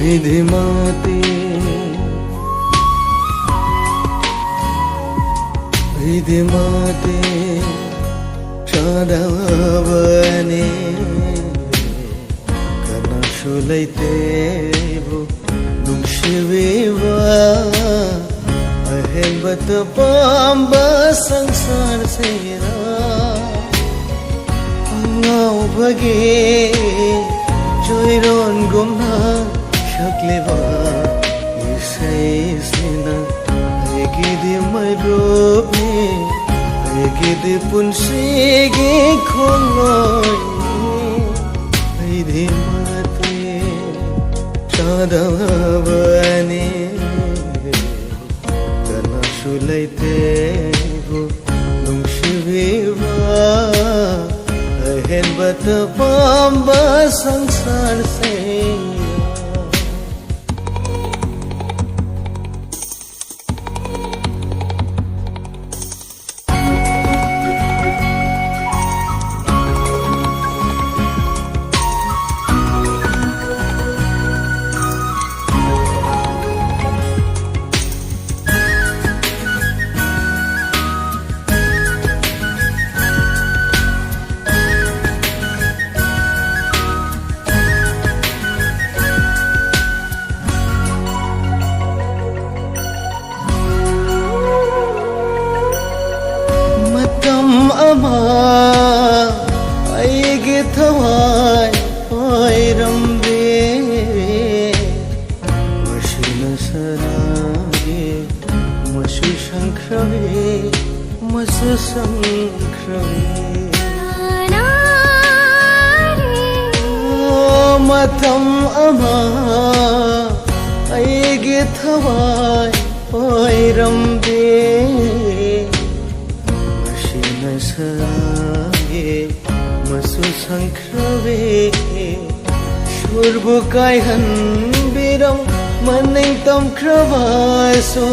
Aidimate Aidimate Chadavane Kanashulaitebu Nungshiviva Ahenbat Pamba Sangsar Sera Angau Bagi Joiron Gumha Shakleva Isai Sina Aigidi Mayrobe Aigidi Punsigi Khonoi Aidimate Chadavane Kanashulaitebu Nungshiviva Ahenbat Pamba Sangsar Sera Aige thawai oirambe Mashina sarage Mashu shankrave Masu sankrave Matam ama Aige thawai oirambe Sarage Masu Sankrave Shurbu Kaihan Biram Maning Tam Kravaso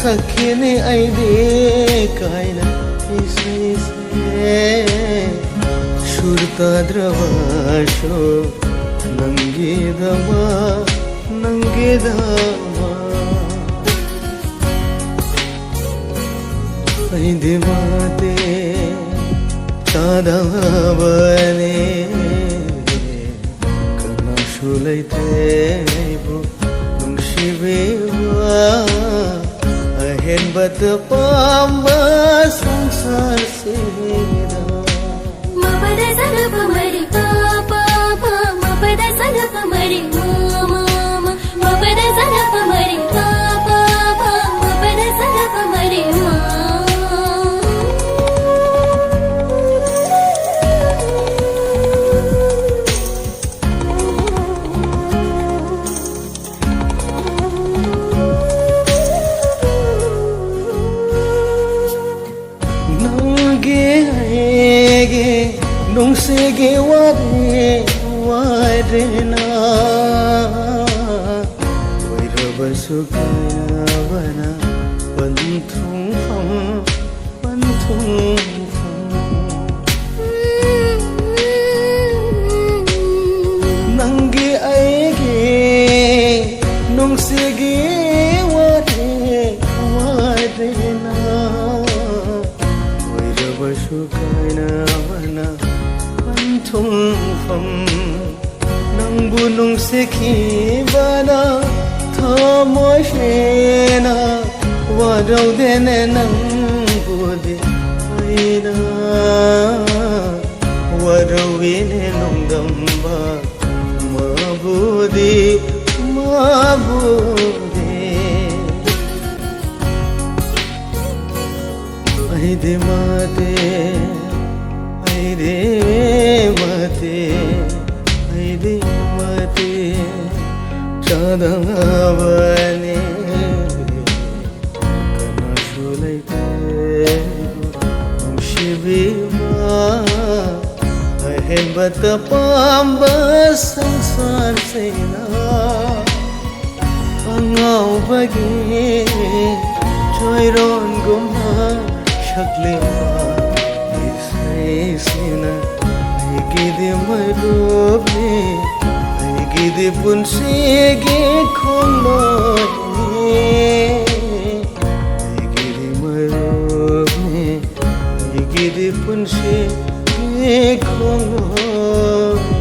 Sakhine Aide Kaina Ise Shurta Dravasho Nangidama Nangidama Aidimate Chadavane Kanashulaitebu Nungshiviva Ahenbat Pamba Sangsar Sera Mapada Sanapa Mari Papa Mapada Sanapa Mari Mama Mapada Sanapa Mari Papa Mapada Sanapa Mari Mama Nungsege wade wadena Wairaba sukaya wana Panthung fam Nangi aige Nungsege wade wadena Wairaba sukaya wana Thumfam Nangbu nungsikhibana Thamoshena Waraudene nangbudi Aina Warawine nungdamba Mabudi Aidimate Aidimate Chadavane Kanashulaitebu Nungshiviva Ahenbat Pamba Sangsar Sera Angau Bagi Joiron Gumha Shakleva Isai Sina Aigidi Mayrobe gidi pun sige khong noi gidi marok me gidi pun sige khong noi